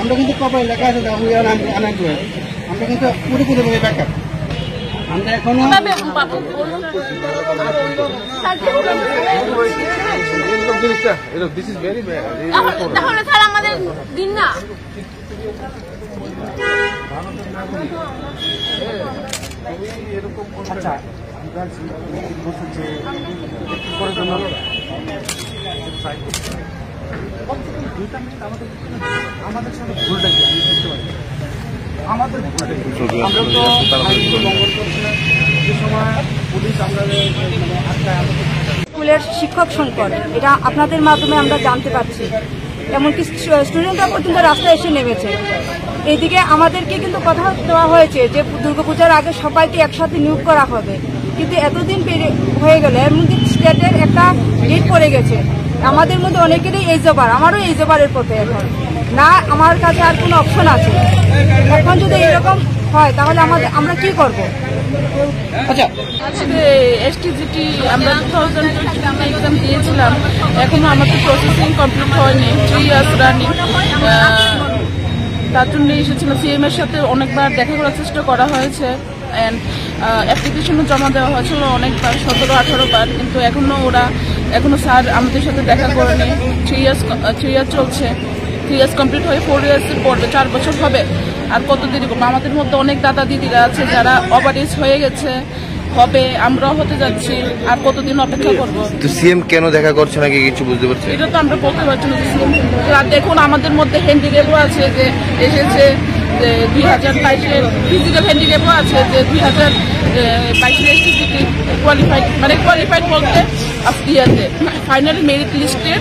আমরা কিন্তু কবে লেখা আছে আমরা কিন্তু পুরোপুরি ব্যাকআপ আমরা এখনো তাহলে স্যার আমাদের দিন না আচ্ছা আমাদের সাথে ভুলটা কি আমি বুঝতে পারি আমাদের আমরা তো যে সময় পুলিশ আমরা স্কুলের শিক্ষক সংকট এটা আপনাদের মাধ্যমে আমরা জানতে পারছি। এমনকি স্টুডেন্টরা পর্যন্ত রাস্তায় এসে নেমেছে। এইদিকে আমাদেরকে কিন্তু কথা দেওয়া হয়েছে যে দুর্গাপূজার আগে সবাইকে একসাথে নিয়োগ করা হবে, কিন্তু এতদিন হয়ে গেলে এমনকি স্টেটের একটা ডেট পড়ে গেছে। আমাদের মধ্যে অনেকেরই এই জবার, আমারও এই জবারের পথে এখন না, আমার কাছে আর কোনো অপশন আছে। এখন যদি এরকম হয় তাহলে আমরা কি করব? আচ্ছা আজকে এসটিজিটি আমরা 2022 এক্সাম দিয়েছিলাম, এখনো আমাদের প্রসেসিং কমপ্লিট হয়নি, 3 ইয়ার্স রানিং। তার জন্য এসেছিলাম, সিএম এর সাথে অনেকবার দেখা করার চেষ্টা করা হয়েছে অ্যান্ড অ্যাপ্লিকেশনও জমা দেওয়া হয়েছিল অনেকবার, 17-18 বার, কিন্তু এখনো স্যার আমাদের সাথে দেখা করেনি। 3 ইয়ার্স চলছে, 3 ইয়ার্স কমপ্লিট হয়ে 4 ইয়ার্স পড়বে, 4 বছর হবে। আর কত দেরি করবো? আমাদের মধ্যে অনেক দাদা দিদিরা আছে যারা ওভার এজ হয়ে গেছে, হবে, আমরাও হতে যাচ্ছি, আর কতদিন অপেক্ষা করবো? তো সিএম কেন দেখা করছে নাকি কিছু বুঝতে পারছি এটা তো আমরা বলতে পারছি না। দেখুন আমাদের মধ্যে হ্যান্ডিক্যাপও আছে যে এসেছে, যে 2022-এর ফিজিক্যাল হ্যান্ডিক্যাপও আছে যে 2022-এর এসটিজিটি কোয়ালিফাইড বলতে ফাইনাল মেরিট লিস্টের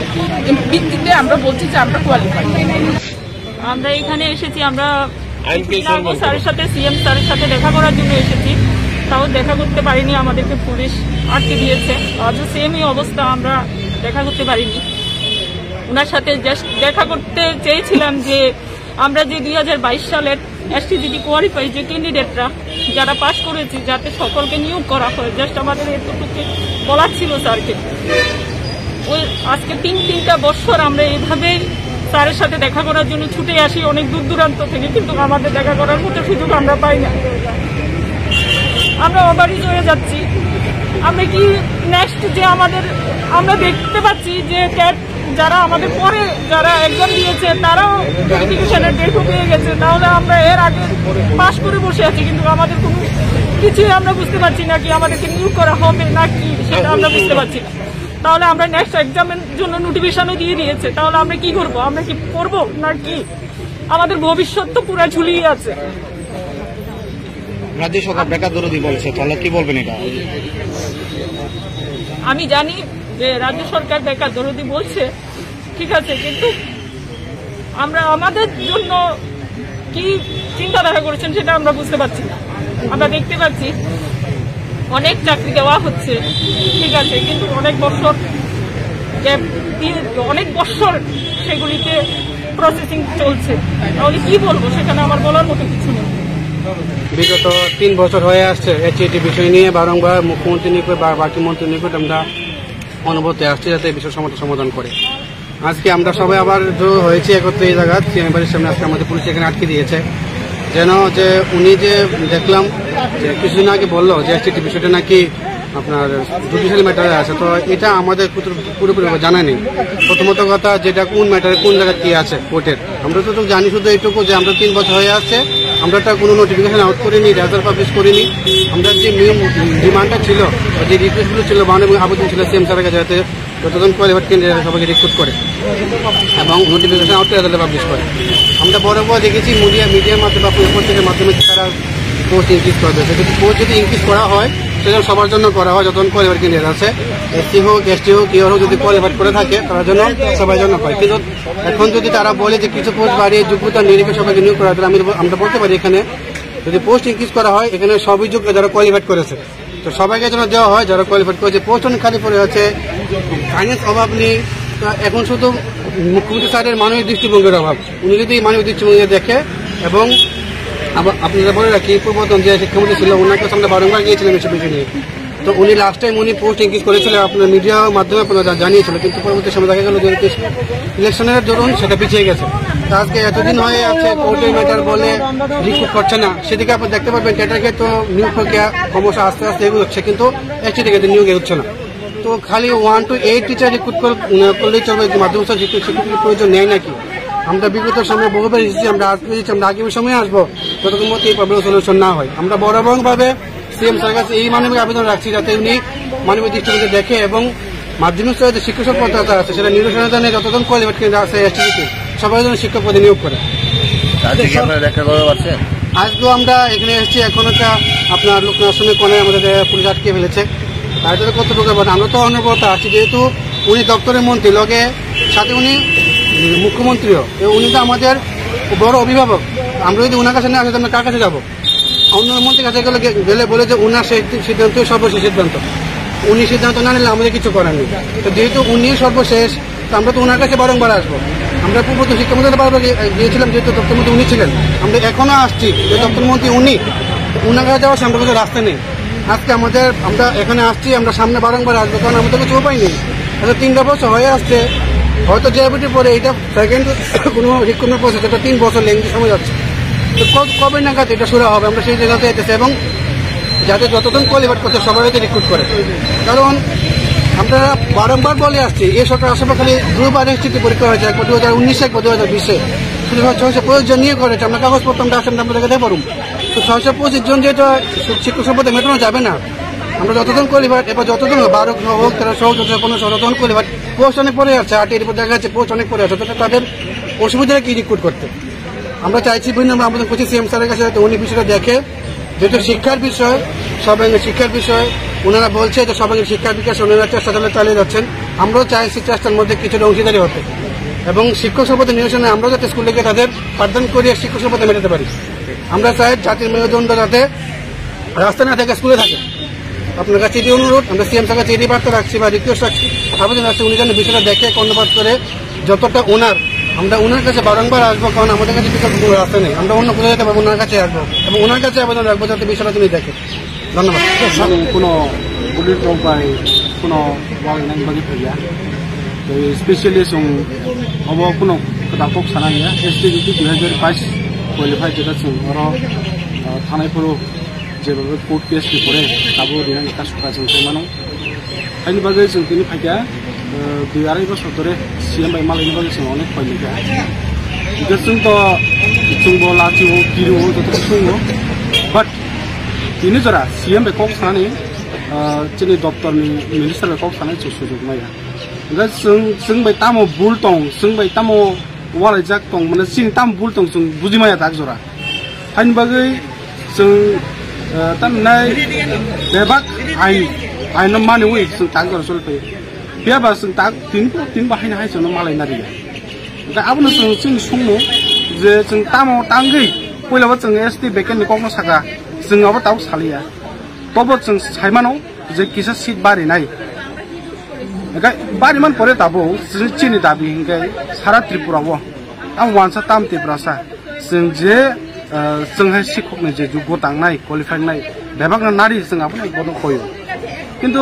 ভিত্তিতে আমরা বলছি যে আমরা কোয়ালিফাইড। আমরা এখানে এসেছি, আমরা স্যারের সাথে সিএম স্যারের সাথে দেখা করার জন্য এসেছি, তাও দেখা করতে পারিনি, আমাদেরকে পুলিশ আটকে দিয়েছে। আজও সেমই অবস্থা, আমরা দেখা করতে পারিনি। ওনার সাথে জাস্ট দেখা করতে চেয়েছিলাম যে আমরা যে 2022 সালের এসটিজিটি কোয়ালিফাই যে ক্যান্ডিডেটরা যারা পাশ করেছি যাতে সকলকে নিয়োগ করা হয়, জাস্ট আমাদের এতটুকু বলার ছিল স্যারকে। ওই আজকে 3টা বছর আমরা এইভাবেই স্যারের সাথে দেখা করার জন্য ছুটে আসি অনেক দূর দূরান্ত থেকে, কিন্তু আমাদের দেখা করার মতো সুযোগ আমরা পাই না। আমরা ওভারইজ হয়ে যাচ্ছি। আমরা কি নেক্সট যে আমরা দেখতে পাচ্ছি যে ক্যাট যারা আমাদের পরে যারা এক্সাম দিয়েছে তারাও ভেরিফিকেশনের ডেটও পেয়ে গেছে, তাহলে আমরা এর আগে পাস করে বসে আছি, কিন্তু আমাদের কোনো কিছুই আমরা বুঝতে পারছি না কি আমাদেরকে নিয়োগ করা হবে না কি, সেটা আমরা বুঝতে পারছি না। তাহলে আমরা নেক্সট এক্সামের জন্য নোটিফিকেশনও দিয়ে দিয়েছে, তাহলে আমরা কি করবো? আমরা কি পড়বো না কি? আমাদের ভবিষ্যৎ তো পুরো ঝুলিয়ে আছে। রাজ্য সরকার বেকার দরদি বলছে, তাহলে কি বলবেন এটা? আমি জানি যে রাজ্য সরকার বেকার দরদি বলছে, ঠিক আছে, কিন্তু আমরা আমাদের জন্য কি চিন্তাধারা করেছেন সেটা আমরা বুঝতে পারছি না। আমরা দেখতে পাচ্ছি অনেক চাকরি দেওয়া হচ্ছে, ঠিক আছে, কিন্তু অনেক বছর সেগুলিতে প্রসেসিং চলছে, তাহলে কি বলবো? সেখানে আমার বলার মতো কিছু নেই। বিগত 3 বছর হয়ে আসছে এসটিজিটি বিষয় নিয়ে বারংবার মুখ্যমন্ত্রী নিকট বা বাকি মন্ত্রী নিকট আমরা অনুভূতি আসছে যাতে এই বিষয় সমাধান করে। আজকে আমরা সবাই আবার হয়েছি একত্রে এই জায়গা সিএম বাড়ির সামনে। আজকে আমাদের পুলিশ এখানে আটকে দিয়েছে যেন যে উনি যে দেখলাম যে কিছুদিন আগে বললো যে এসটিজিটি বিষয়টা নাকি আপনার জুডিশিয়াল ম্যাটারে আছে, তো এটা আমাদের পুরোপুরি জানা নেই। প্রথমত কথা যেটা কোন ম্যাটারে কোন জায়গায় কি আছে কোর্টের, আমরা তো জানি শুধু এইটুকু যে আমরা 3 বছর হয়ে আসছে, আমরা একটা কোনো নোটিফিকেশন আউট করিনি, রেজাল্ট পাবলিশ করিনি। আমরা যে ডিমান্ডটা ছিল, যে রিকোয়েস্টগুলো ছিল বা আবেদন ছিল সিএম স্যারের কাছে যাতে যতজন কোয়ালিফাইড ক্যান্ডিডেট সবাইকে রিক্রুট করে এবং নোটিফিকেশন আউট রেজাল্ট পাবলিশ করে। আমরা বরাবর দেখেছি মিডিয়ার মাধ্যমে বা পত্রিকার মাধ্যমে তারা পোস্ট ইনক্রিজ করবে। যদি পোস্ট যদি ইনক্রিজ করা হয় সেটা সবার জন্য করা হয়, যতজন কোয়ালিফাইড ক্যান্ডিডেট আছে, এসসি হোক এসটি হোক কেউ হোক, যদি কোয়ালিফাইড করে থাকে তার জন্য সবার জন্য হয়। কিন্তু এখন যদি তারা বলে যে কিছু পোস্ট বাড়িয়ে যোগ্যতা নিরিখে সবাইকে নিয়োগ করা, তাহলে আমরা বলতে পারি এখানে যদি পোস্ট ইনক্রিজ করা হয় এখানে সবই যোগ্য যারা কোয়ালিফাইড করেছে, তো সবাইকে যেন দেওয়া হয় যারা কোয়ালিফাইড করেছে। পোস্ট অনেক খালি পড়ে আছে, ফাইন্যান্স অভাব নেই, এখন শুধু মুখ্যমন্ত্রী স্যারের মানবিক দৃষ্টিভঙ্গির অভাব। উনি যদি মানবিক দৃষ্টিভঙ্গি দেখে, এবং আপনারা বলে রাখি পূর্বতন যে শিক্ষামন্ত্রী ছিল ওনার কাছে আমরা বারংবার গিয়েছিলাম এসব বিষয় নিয়ে, তো উনি লাস্ট টাইম উনি পোস্ট ইনক্রিজ করেছিলেন আপনার মিডিয়ার মাধ্যমে আপনারা জানিয়েছিল, কিন্তু পরবর্তী সময় দেখা গেল যে ইলেকশনের দরুন সেটা পিছিয়ে গেছে। আজকে এতদিন হয়ে আছে কোর্টের ম্যাটার বলে রিক্রুট করছে না, সেদিকে আপনি দেখতে পাবেন ক্যাটারকে তো নিয়োগ প্রক্রিয়া ক্রমশ আস্তে আস্তে এগোচ্ছে, কিন্তু এসটিকে নিয়োগ এগোচ্ছে না। তো খালি 1 to 8 টিচার রিক্রুট করলেই চলবে, মাধ্যমিক শিক্ষকের প্রয়োজন নেই নাকি? আমরা বিগত সময় বহুবার এসেছি, আমরা আগামী সময়ে আসবো যতক্ষণ মধ্যে এই প্রবলেম সলিউশন না হয়। আমরা বরাবরভাবে সিএম স্যারের কাছে এই মানবিক আবেদন রাখছি যাতে উনি মানবিক দৃষ্টিভঙ্গি দেখে এবং মাধ্যমিক স্তরে যে শিক্ষক পদ্ধতি আছে সেটা নিরসনে যতজন কোয়ালিফাইড কেন্দ্র আছে এসটিতে সবাই যেন শিক্ষক পদে নিয়োগ করে। আজকেও আমরা এখানে এসেছি, এখন একটা আপনার লোকনাথ আশ্রমের কোণে আমাদের পুলিশ আটকে ফেলেছে। তাদের কত প্রকার আমরা তো অনবরত আছি, যেহেতু উনি দপ্তরের মন্ত্রী, লগে সাথে উনি মুখ্যমন্ত্রীও, উনি তো আমাদের বড় অভিভাবক। আমরা যদি ওনার কাছে না আসি আমরা কার কাছে যাবো? অন্য মন্ত্রীর কাছে গেলে বলে যে ওনার সিদ্ধান্ত সর্বশেষ সিদ্ধান্ত, উনি সিদ্ধান্ত না নিলে আমাদের কিছু করার নেই। তো যেহেতু উনি সর্বশেষ, তো আমরা তো ওনার কাছে বারংবার আসবো। আমরা পূর্বত শিক্ষামন্ত্রী বারবার গিয়েছিলাম, যেহেতু দপ্তরমন্ত্রী উনি ছিলেন, আমরা এখনো আসছি যে দপ্তরমন্ত্রী উনি, ওনার কাছে যাওয়ার সামনে কোনো রাস্তা নেই। আজকে আমরা এখানে আসছি, আমরা সামনে বারংবার আসবো, কারণ আমাদের কিছু উপায় নেই। 3 বছর হয়ে আসছে, হয়তো জেআইবিটির পরে এটা সেকেন্ড কোনো রিক্রুটমেন্ট প্রসেস, এটা 3 বছর লেন্দি সময় যাচ্ছে। তো কবে নাগাদ এটা শুরু হবে? আমরা সেই জায়গাতে যেতেছি এবং যাতে যতজন কোয়ালিফাইড করছে সবাই হয়তো রিক্রুট করে। কারণ আমরা বারংবার বলে আসছি, এই সরকার আসামে খালি 2বার এসটিতে পরীক্ষা হয়েছে, একবার 2019 একবার 2020-এ, শুধু 625 জন নিয়ে করেছে। আমরা কাগজপত্র আমরা আসলে আমরা দেখাতে পারুম। তো 625 জন যেহেতু শিক্ষক সম্পদে মেটানো যাবে না, আমরা যতজন কোয়ালিফাইড, এবার যতজন 12 হোক 13 হোক 15 যতজন কোয়ালিফাইড, পোস্ট অনেক পরে আছে, 8 এর উপর দেখা যাচ্ছে পোস্ট অনেক পরে আছে, তাদের অসুবিধাটা কি রিক্রুট করতে। আমরা চাইছি বিভিন্ন আবেদন করছি সিএম স্যারের কাছে, উনি বিষয়টা দেখে, যেহেতু শিক্ষার বিষয়, সর্বাঙ্গীন শিক্ষার বিষয়, ওনারা বলছে যে সর্বাঙ্গীন শিক্ষার বিকাশ ওনারা চেষ্টা চালিয়ে যাচ্ছেন। আমরাও চাইছি চেষ্টার মধ্যে কিছুটা অংশীদারি হতে এবং শিক্ষক সম্পদে নিয়োজনে আমরাও যাতে স্কুলে গিয়ে তাদের পাঠদান করিয়ে শিক্ষক সম্পদে মেটাতে পারি। আমরা চাই জাতির মেরুদণ্ড যাতে রাস্তা না থেকে স্কুলে থাকে। আপনার কাছে এটি অনুরোধ, আমরা সিএম স্যারের কাছে এটি বার্তা রাখছি বা রিকোয়েস্ট রাখছি, আবেদন রাখছি, উনি যেন বিষয়টা দেখে কর্ণপাত করে যতটা ওনার, আমরা ওনার কাছে বারংবার আসবো, কারণ আমাদের কাছে কিছু কোনো রাস্তা নেই। আমরা অন্য কোথাও যেতে পারবো, ওনার কাছে আসবো এবং ওনার কাছে আবেদন রাখবো যাতে বিষয়টা তিনি দেখে। ধন্যবাদ। কোনো পুলিশ উপায় কোনো ওয়ালনাই বাকি ফেয়া তো স্পেশালি হব কোনো खोथाखौ सानाया एसटिडि 2022 क्वालिफाइड जेटा जों आरो थानायफोराव जेबाबो कोर्ट केस परे दाबो दिनै कासुका जों मानो आइनि बागै जों दिनै फाइया 2.5 বছর ধরে সিএম बाय मालायनि बागै जों अनेक फाइलिखा बिखौ जोंबो लाथियो गिरियो जत सुङो बाट दिनै जरा सिएम बाय कक सानानै जोंनि दप्तरनि मिनिस्टार बाय कक सानानै जों सुजुग माया जों बाय तामो बुल दं जों बाय तामो वालाय जाक दं माने सिनि ताम बुल दं जों बुजिमाया दाग जरा आइनि बागै जों तामनाय बेबाक आइन माने वे जों ताग जरा सलफै बेबा जों ताग तीन बाहायनो हाय जों मालाय नारिया दा आबनो जों सुङो जे जों तामो तांगै पहिलाबो जों एसटि बेकेननि ककनो सागा जोंआबो ताव सालिया तबो जों साइमानो जे किसा सीट बारिनाय बारिमान परे दाबो जों चिनि दाबि हिंगाय सारा त्रिपुराव आं वानसा ताम त्रिपुरासा जों जे जोंहाय शिक्षकनि जे गतांनाय क्वालिफाइनाय बेबागना नारि जों आबो बड खयो किन्तु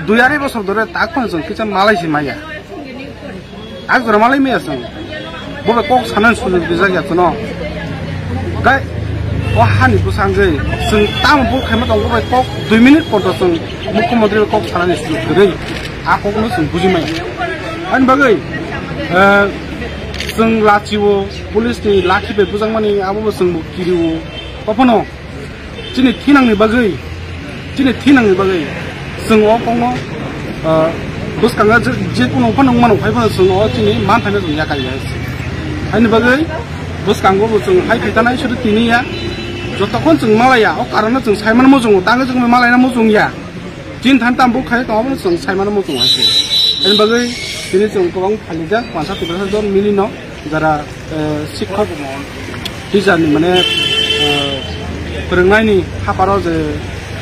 2.5 বছর ধরে তাকখন जों किसा मालायसि माया आग जरा मालाय माया जों बबे कक सानन सुजुग बे जायगा न गाय ओ हानि बुसांगै जों ताम बुल खायमा दं बबे कक 2 मिनिट पन्द जों मुख्यमंत्री कक साननि सुजुग गरै आखौनो जों बुजिमाय आन बागै जों लाथियो पुलिसनि लाखिबे बुजांमानि आबो जों गिरियो कपनो दिनै थिनांनि बागै जों अकनो बुसखांगा जे कोनो फनों मानो फाइबो जों दिनै मान फाइनो जों याकालिया आन बागै बुसखांगो जों हाय खैतानाय सुदु तिनिया जतखन जों मालाया अ कारण जों साइमान मोजों दाङो जों मालायना मोजोंया दिन थान ताम बुखाय दङबो जों साइमान मोजों हासै एन बागै दिनै जों गोबां फालिजा मानसा तिब्रासा जन मिलिनो जारा शिक्षक टिचारनि माने फोरोंनायनि हाबाराव जे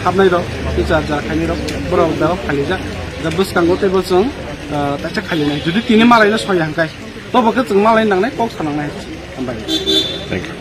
हाबनाय दं टिचार जा खायनि दं बराव दा फालिजा दा बुसखांगो टेबो जों ताचा खालिनाय जुदि तिनि मालायनो सय हांखाय तबखौ जों मालाय नांनाय कक सानांनाय ओमबाय थेंक इउ